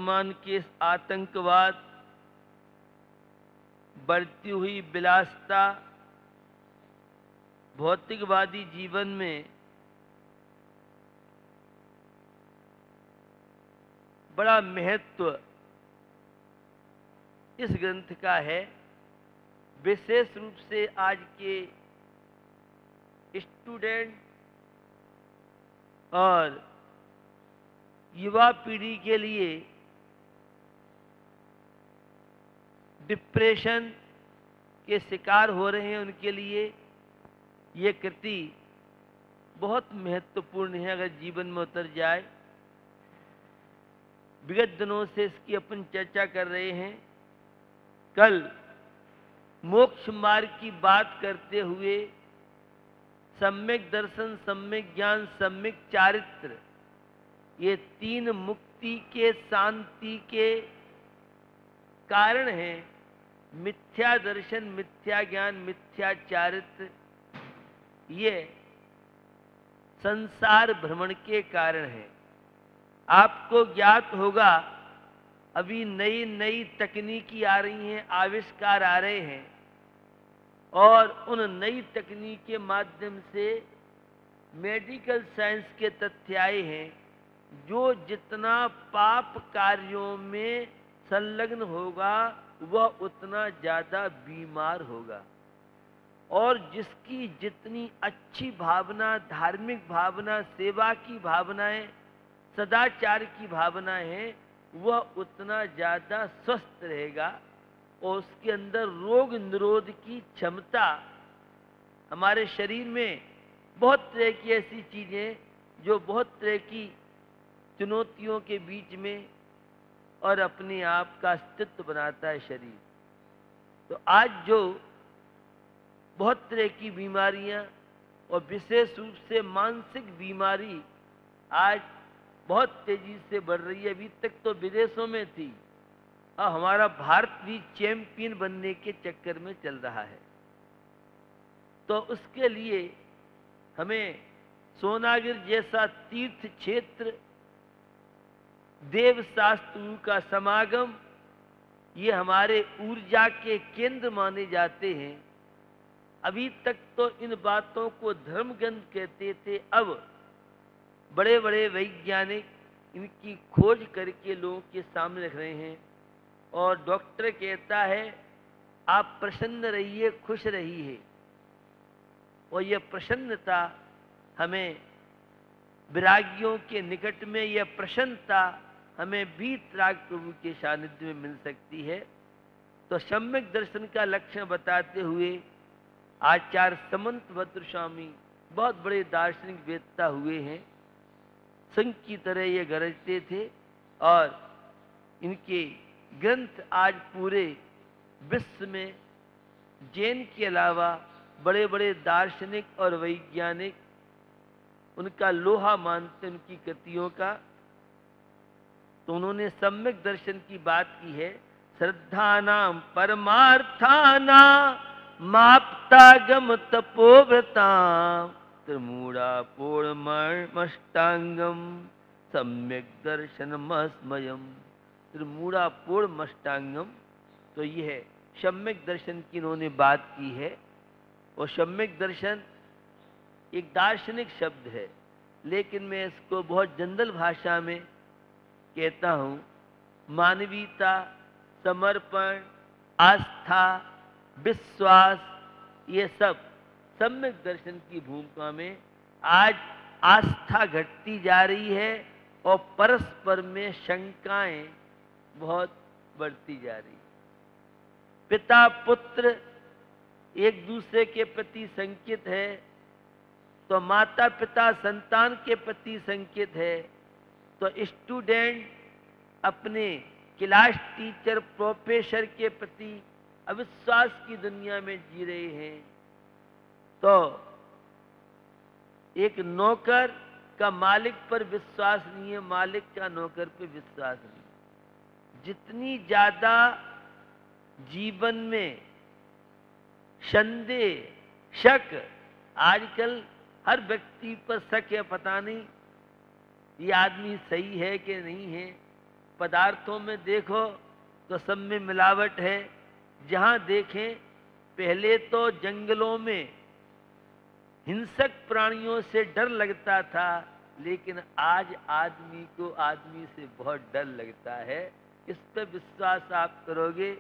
वर्तमान के इस आतंकवाद, बढ़ती हुई विलासिता, भौतिकवादी जीवन में बड़ा महत्व इस ग्रंथ का है। विशेष रूप से आज के स्टूडेंट और युवा पीढ़ी के लिए डिप्रेशन के शिकार हो रहे हैं, उनके लिए ये कृति बहुत महत्वपूर्ण है अगर जीवन में उतर जाए। विगत दिनों से इसकी अपन चर्चा कर रहे हैं। कल मोक्ष मार्ग की बात करते हुए सम्यक दर्शन, सम्यक ज्ञान, सम्यक चारित्र, ये तीन मुक्ति के, शांति के कारण हैं। मिथ्या दर्शन, मिथ्या ज्ञान, मिथ्या चारित्र, ये संसार भ्रमण के कारण है। आपको ज्ञात होगा अभी नई नई तकनीकी आ रही हैं, आविष्कार आ रहे हैं, और उन नई तकनीक के माध्यम से मेडिकल साइंस के तथ्य आए हैं। जो जितना पाप कार्यों में संलग्न होगा वह उतना ज्यादा बीमार होगा, और जिसकी जितनी अच्छी भावना, धार्मिक भावना, सेवा की भावनाएं, सदाचार की भावनाएं हैं, वह उतना ज्यादा स्वस्थ रहेगा और उसके अंदर रोग निरोध की क्षमता। हमारे शरीर में बहुत तरह की ऐसी चीजें जो बहुत तरह की चुनौतियों के बीच में और अपने आप का अस्तित्व बनाता है शरीर। तो आज जो बहुत तरह की बीमारियां और विशेष रूप से मानसिक बीमारी आज बहुत तेजी से बढ़ रही है। अभी तक तो विदेशों में थी, अब हमारा भारत भी चैंपियन बनने के चक्कर में चल रहा है। तो उसके लिए हमें सोनागिर जैसा तीर्थ क्षेत्र, देव शास्त्रु का समागम, ये हमारे ऊर्जा के केंद्र माने जाते हैं। अभी तक तो इन बातों को धर्मग्रंथ कहते थे, अब बड़े बड़े वैज्ञानिक इनकी खोज करके लोगों के सामने रख रहे हैं। और डॉक्टर कहता है आप प्रसन्न रहिए, खुश रहिए, और यह प्रसन्नता हमें विरागियों के निकट में, यह प्रसन्नता हमें वीतराग प्रभु के सानिध्य में मिल सकती है। तो सम्यक दर्शन का लक्षण बताते हुए आचार्य समंत भद्र स्वामी बहुत बड़े दार्शनिक वेत्ता हुए हैं, संघ की तरह ये गरजते थे, और इनके ग्रंथ आज पूरे विश्व में जैन के अलावा बड़े बड़े दार्शनिक और वैज्ञानिक उनका लोहा मानते, उनकी कृतियों का। तो उन्होंने सम्यक दर्शन की बात की है। श्रद्धानाम परमार्थाना माप्तागम तपोव्रताम त्रिमूढ़ा पूर्णमष्टांगम सम्यक दर्शनमस्मयम्। त्रिमूढ़ा पूर्णमष्टांगम, तो यह है सम्यक दर्शन की इन्होंने बात की है। और सम्यक दर्शन एक दार्शनिक शब्द है, लेकिन मैं इसको बहुत जनरल भाषा में कहता हूं। मानवीयता, समर्पण, आस्था, विश्वास, ये सब सम्यक दर्शन की भूमिका में। आज आस्था घटती जा रही है और परस्पर में शंकाएं बहुत बढ़ती जा रही है। पिता पुत्र एक दूसरे के प्रति संकित है, तो माता पिता संतान के प्रति संकित है, तो स्टूडेंट अपने क्लास टीचर, प्रोफेसर के प्रति अविश्वास की दुनिया में जी रहे हैं। तो एक नौकर का मालिक पर विश्वास नहीं है, मालिक का नौकर पर विश्वास नहीं। जितनी ज्यादा जीवन में संदेह, शक, आजकल हर व्यक्ति पर शक है, पता नहीं ये आदमी सही है कि नहीं है, पदार्थों में देखो तो सब में मिलावट है। जहां देखें, पहले तो जंगलों में हिंसक प्राणियों से डर लगता था, लेकिन आज आदमी को आदमी से बहुत डर लगता है। इस पर विश्वास आप करोगे,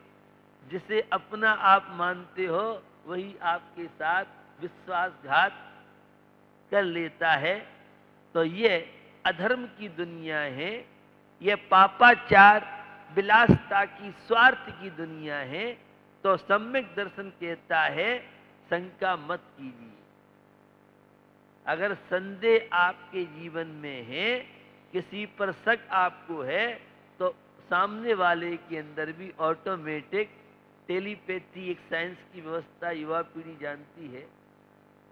जिसे अपना आप मानते हो वही आपके साथ विश्वासघात कर लेता है। तो ये अधर्म की दुनिया है, ये पापाचार, विलासता की, स्वार्थ की दुनिया है। तो सम्यक दर्शन कहता है शंका मत कीजिए। अगर संदेह आपके जीवन में है, किसी पर शक आपको है, तो सामने वाले के अंदर भी ऑटोमेटिक टेलीपैथी, एक साइंस की व्यवस्था युवा पीढ़ी जानती है।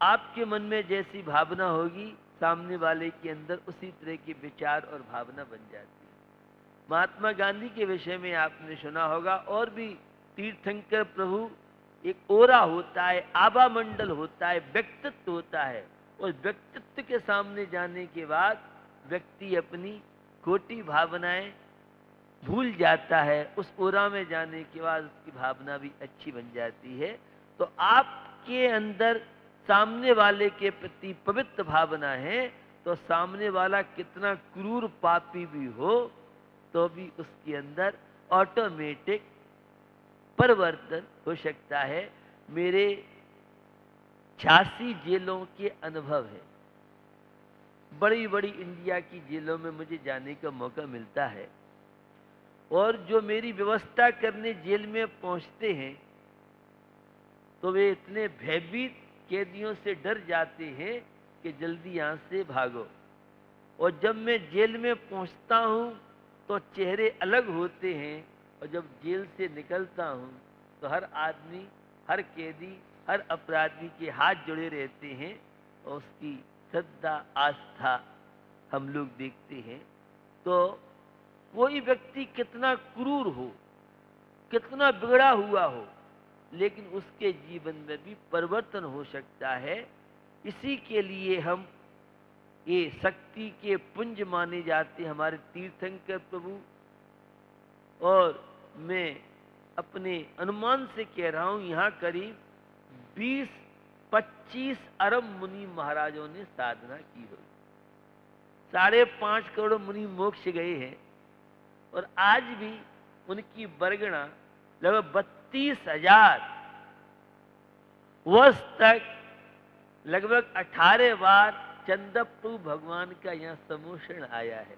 आपके मन में जैसी भावना होगी, सामने वाले के अंदर उसी तरह के विचार और भावना बन जाती है। महात्मा गांधी के विषय में आपने सुना होगा, और भी तीर्थंकर प्रभु, एक ओरा होता है, आभा मंडल होता है, व्यक्तित्व होता है। और व्यक्तित्व के सामने जाने के बाद व्यक्ति अपनी खोटी भावनाएं भूल जाता है। उस ओरा में जाने के बाद उसकी भावना भी अच्छी बन जाती है। तो आपके अंदर सामने वाले के प्रति पवित्र भावना है, तो सामने वाला कितना क्रूर पापी भी हो, तो भी उसके अंदर ऑटोमेटिक परिवर्तन हो सकता है। मेरे 86 जेलों के अनुभव है। बड़ी बड़ी इंडिया की जेलों में मुझे जाने का मौका मिलता है, और जो मेरी व्यवस्था करने जेल में पहुंचते हैं, तो वे इतने भयभीत कैदियों से डर जाते हैं कि जल्दी यहां से भागो। और जब मैं जेल में पहुंचता हूं तो चेहरे अलग होते हैं, और जब जेल से निकलता हूं तो हर आदमी, हर कैदी, हर अपराधी के हाथ जुड़े रहते हैं, और उसकी श्रद्धा, आस्था हम लोग देखते हैं। तो कोई व्यक्ति कितना क्रूर हो, कितना बिगड़ा हुआ हो, लेकिन उसके जीवन में भी परिवर्तन हो सकता है। इसी के लिए हम ये शक्ति के पुंज माने जाते हमारे तीर्थंकर प्रभु। और मैं अपने अनुमान से कह रहा हूं, यहां करीब 20-25 अरब मुनि महाराजों ने साधना की होगी। 5.5 करोड़ मुनि मोक्ष गए हैं, और आज भी उनकी बरगना लगभग 32,000 वर्ष तक, लगभग 18 बार चंद्रप्रभु भगवान का यहाँ समोषण आया है।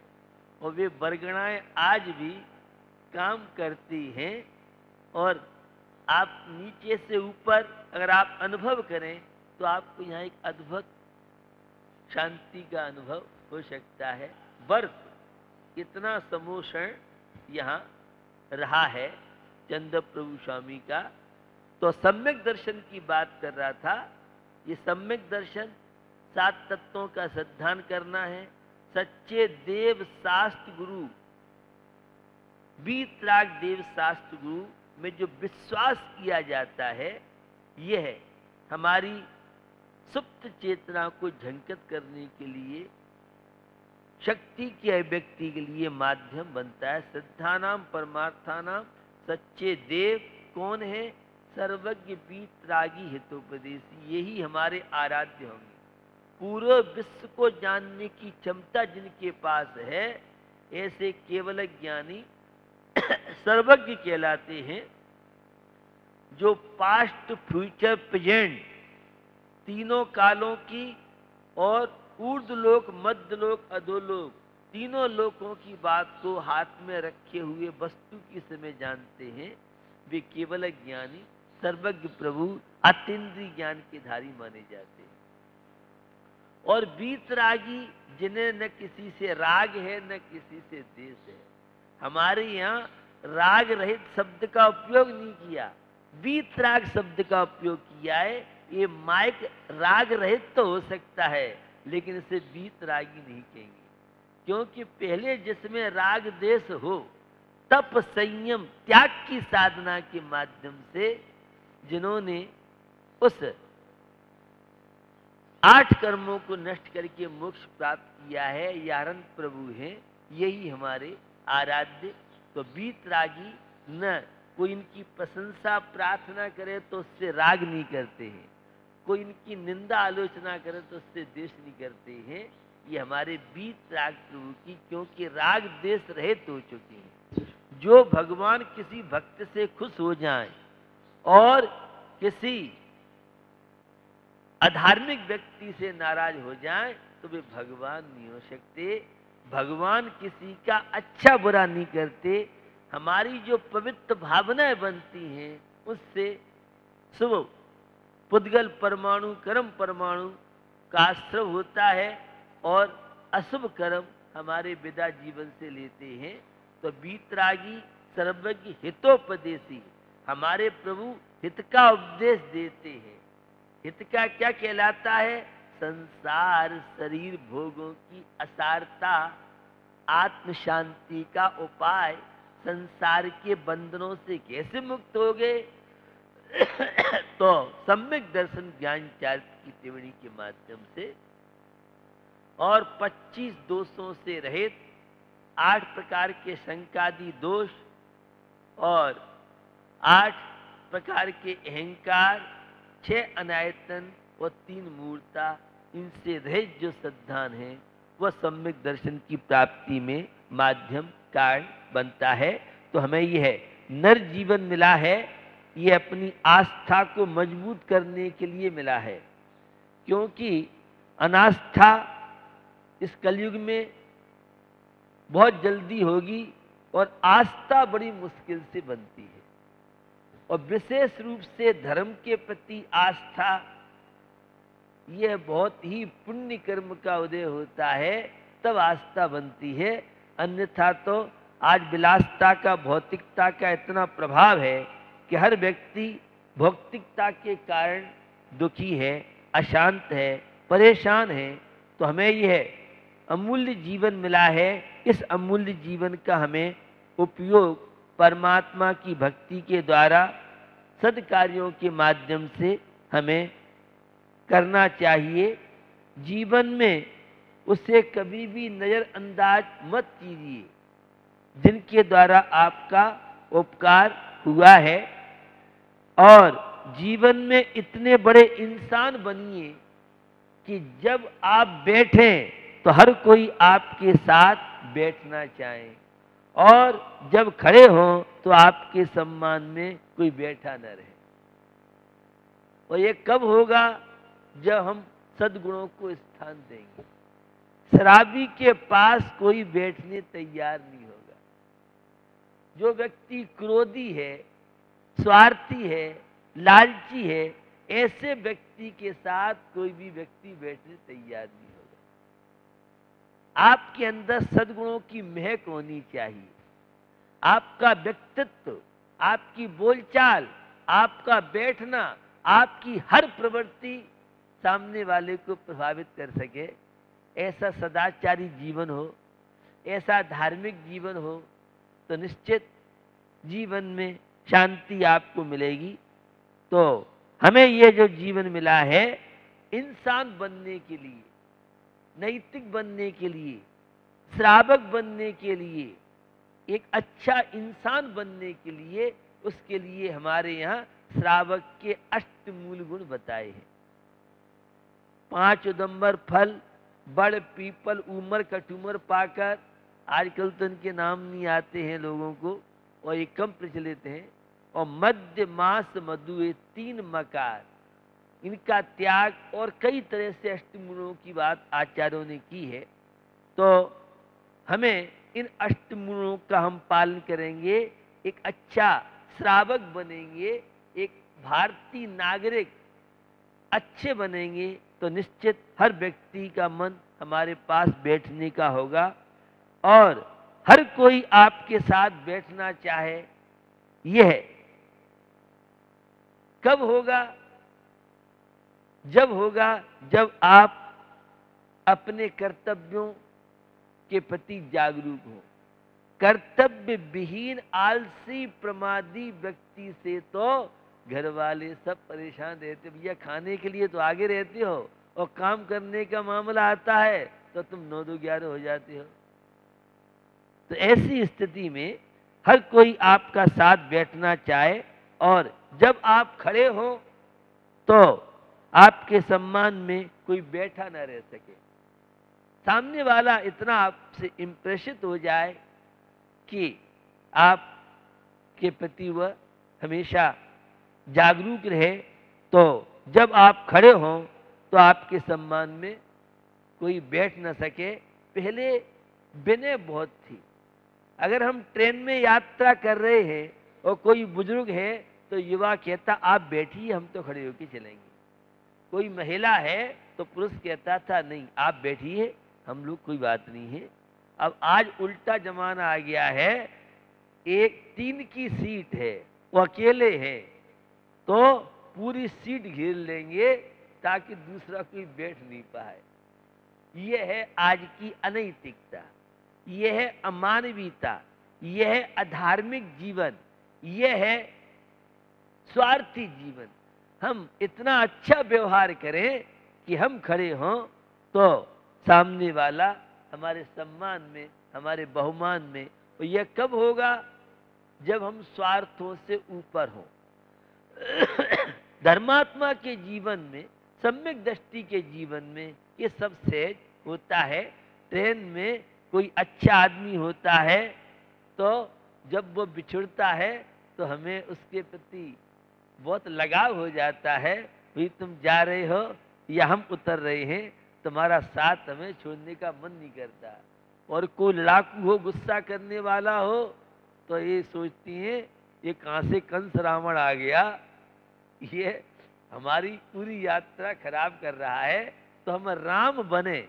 और वे बरगणाएं आज भी काम करती हैं। और आप नीचे से ऊपर अगर आप अनुभव करें, तो आपको यहाँ एक अद्भुत शांति का अनुभव हो सकता है। वर्ष इतना समोषण यहाँ रहा है चंद्र प्रभु स्वामी का। तो सम्यक दर्शन की बात कर रहा था। ये सम्यक दर्शन 7 तत्वों का सिद्धांत करना है। सच्चे देव शास्त्र गुरु, वीतराग देव शास्त्र गुरु में जो विश्वास किया जाता है, यह हमारी सुप्त चेतना को झंकृत करने के लिए, शक्ति की अभिव्यक्ति के लिए माध्यम बनता है। सिद्धानाम परमार्थानाम, सच्चे देव कौन है? सर्वज्ञ वीतरागी हितोपदेशी, यही हमारे आराध्य होंगे। पूरे विश्व को जानने की क्षमता जिनके पास है, ऐसे केवल ज्ञानी सर्वज्ञ कहलाते हैं। जो पास्ट, फ्यूचर, प्रेजेंट तीनों कालों की, और ऊर्ध्वलोक, मध्यलोक, अधोलोक तीनों लोकों की बात को हाथ में रखे हुए वस्तु की समय जानते हैं, वे केवल ज्ञानी, सर्वज्ञ प्रभु, अतीन्द्रिय ज्ञान के धारी माने जाते हैं। और वीतरागी, जिन्हें न किसी से राग है न किसी से द्वेष है। हमारे यहाँ राग रहित शब्द का उपयोग नहीं किया, वीतराग शब्द का उपयोग किया है। ये माइक राग रहित तो हो सकता है, लेकिन इसे वीतरागी नहीं कहेंगे, क्योंकि पहले जिसमें राग देश हो, तप, संयम, त्याग की साधना के माध्यम से जिन्होंने उस 8 कर्मों को नष्ट करके मोक्ष प्राप्त किया है, यारन प्रभु हैं। यही हमारे आराध्य। तो वीतरागी न कोई इनकी प्रशंसा प्रार्थना करे तो उससे राग नहीं करते हैं, कोई इनकी निंदा आलोचना करे तो उससे द्वेष नहीं करते हैं। ये हमारे वीतराग प्रभु की, क्योंकि राग द्वेष रहित हो चुके हैं। जो भगवान किसी भक्त से खुश हो जाएं और किसी अधार्मिक व्यक्ति से नाराज हो जाएं तो वे भगवान नहीं हो सकते। भगवान किसी का अच्छा बुरा नहीं करते। हमारी जो पवित्र भावनाएं बनती हैं उससे शुभ पुद्गल परमाणु कर्म परमाणु का आश्रय होता है और अशुभ कर्म हमारे विदा जीवन से लेते हैं। तो वीतरागी सर्वज्ञ हितोपदेशी, हमारे प्रभु हित का उपदेश देते हैं। हित का क्या कहलाता है? संसार शरीर भोगों की असारता, आत्म शांति का उपाय, संसार के बंधनों से कैसे मुक्त हो गए तो सम्यक दर्शन ज्ञान चारित्र की त्रिवेणी के माध्यम से और 25 दोषों से रहित, 8 प्रकार के शंकादि दोष और 8 प्रकार के अहंकार, 6 अनायतन और 3 मूर्ता, इनसे रहित जो श्रद्धान है वह सम्यक दर्शन की प्राप्ति में माध्यम कारण बनता है। तो हमें यह नर जीवन मिला है, ये अपनी आस्था को मजबूत करने के लिए मिला है, क्योंकि अनास्था इस कलयुग में बहुत जल्दी होगी और आस्था बड़ी मुश्किल से बनती है। और विशेष रूप से धर्म के प्रति आस्था, यह बहुत ही पुण्य कर्म का उदय होता है तब आस्था बनती है। अन्यथा तो आज विलासता का, भौतिकता का इतना प्रभाव है कि हर व्यक्ति भौतिकता के कारण दुखी है, अशांत है, परेशान है। तो हमें यह अमूल्य जीवन मिला है, इस अमूल्य जीवन का हमें उपयोग परमात्मा की भक्ति के द्वारा सद्कार्यों के माध्यम से हमें करना चाहिए। जीवन में उसे कभी भी नजरअंदाज मत कीजिए जिनके द्वारा आपका उपकार हुआ है, और जीवन में इतने बड़े इंसान बनिए कि जब आप बैठें तो हर कोई आपके साथ बैठना चाहे, और जब खड़े हों तो आपके सम्मान में कोई बैठा न रहे। और ये कब होगा? जब हम सद्गुणों को स्थान देंगे। शराबी के पास कोई बैठने तैयार नहीं होगा। जो व्यक्ति क्रोधी है, स्वार्थी है, लालची है, ऐसे व्यक्ति के साथ कोई भी व्यक्ति बैठने तैयार नहीं होगा। आपके अंदर सद्गुणों की महक होनी चाहिए। आपका व्यक्तित्व, आपकी बोलचाल, आपका बैठना, आपकी हर प्रवृत्ति सामने वाले को प्रभावित कर सके, ऐसा सदाचारी जीवन हो, ऐसा धार्मिक जीवन हो, तो निश्चित जीवन में शांति आपको मिलेगी। तो हमें यह जो जीवन मिला है, इंसान बनने के लिए, नैतिक बनने के लिए, श्रावक बनने के लिए, एक अच्छा इंसान बनने के लिए, उसके लिए हमारे यहाँ श्रावक के 8 मूल गुण बताए हैं। 5 उदंबर फल, बड़ पीपल उमर कटुमर पाकर, आजकल तो इनके नाम नहीं आते हैं लोगों को और ये कम प्रचलित हैं। और मध्य मास मधु, 3 मकार, इनका त्याग, और कई तरह से अष्टमूलों की बात आचार्यों ने की है। तो हमें इन अष्टमूलों का हम पालन करेंगे, एक अच्छा श्रावक बनेंगे, एक भारतीय नागरिक अच्छे बनेंगे, तो निश्चित हर व्यक्ति का मन हमारे पास बैठने का होगा और हर कोई आपके साथ बैठना चाहे। यह कब होगा? जब आप अपने कर्तव्यों के प्रति जागरूक हो। कर्तव्य विहीन आलसी प्रमादी व्यक्ति से तो घर वाले सब परेशान रहते। भैया खाने के लिए तो आगे रहते हो और काम करने का मामला आता है तो तुम 9-2-11 हो जाते हो। तो ऐसी स्थिति में हर कोई आपका साथ बैठना चाहे, और जब आप खड़े हो तो आपके सम्मान में कोई बैठा न रह सके। सामने वाला इतना आपसे इम्प्रेसित हो जाए कि आपके प्रति वह हमेशा जागरूक रहे, तो जब आप खड़े हों तो आपके सम्मान में कोई बैठ न सके। पहले विनय बहुत थी। अगर हम ट्रेन में यात्रा कर रहे हैं और कोई बुजुर्ग है तो युवा कहता आप बैठिए, हम तो खड़े होकर चलेंगे। कोई महिला है तो पुरुष कहता था नहीं आप बैठिए, हम लोग कोई बात नहीं है। अब आज उल्टा जमाना आ गया है, एक 3 की सीट है, वो अकेले हैं तो पूरी सीट घेर लेंगे ताकि दूसरा कोई बैठ नहीं पाए। यह है आज की अनैतिकता, यह है अमानवीयता, यह है अधार्मिक जीवन, यह है स्वार्थी जीवन। हम इतना अच्छा व्यवहार करें कि हम खड़े हों तो सामने वाला हमारे सम्मान में, हमारे बहुमान में। और यह कब होगा? जब हम स्वार्थों से ऊपर हों। धर्मात्मा के जीवन में, सम्यक दृष्टि के जीवन में ये सब सहज होता है। ट्रेन में कोई अच्छा आदमी होता है तो जब वो बिछुड़ता है तो हमें उसके प्रति बहुत लगाव हो जाता है। भाई तुम जा रहे हो या हम उतर रहे हैं, तुम्हारा साथ हमें छोड़ने का मन नहीं करता। और कोई लड़ाकू हो, गुस्सा करने वाला हो तो ये सोचती हैं ये कहाँ से कंस रावण आ गया, ये हमारी पूरी यात्रा खराब कर रहा है। तो हम राम बने,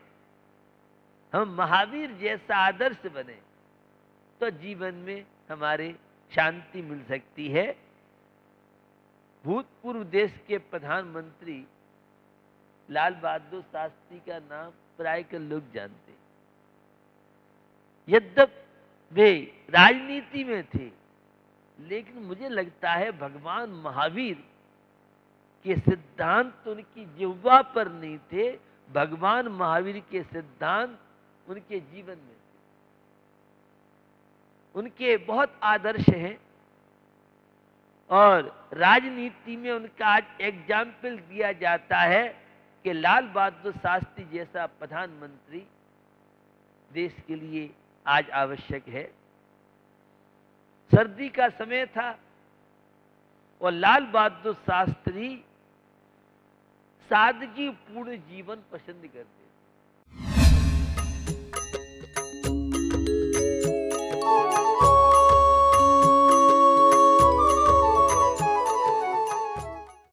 हम महावीर जैसा आदर्श बने तो जीवन में हमारे शांति मिल सकती है। भूतपूर्व देश के प्रधानमंत्री लाल बहादुर शास्त्री का नाम प्रायः लोग जानते हैं। यद्यपि वे राजनीति में थे, लेकिन मुझे लगता है भगवान महावीर के सिद्धांत उनकी जिह्वा पर नहीं थे, भगवान महावीर के सिद्धांत उनके जीवन में थे। उनके बहुत आदर्श हैं और राजनीति में उनका आज एग्जाम्पल दिया जाता है कि लाल बहादुर शास्त्री जैसा प्रधानमंत्री देश के लिए आज आवश्यक है। सर्दी का समय था और लाल बहादुर शास्त्री सादगी पूर्ण जीवन पसंद करते थे।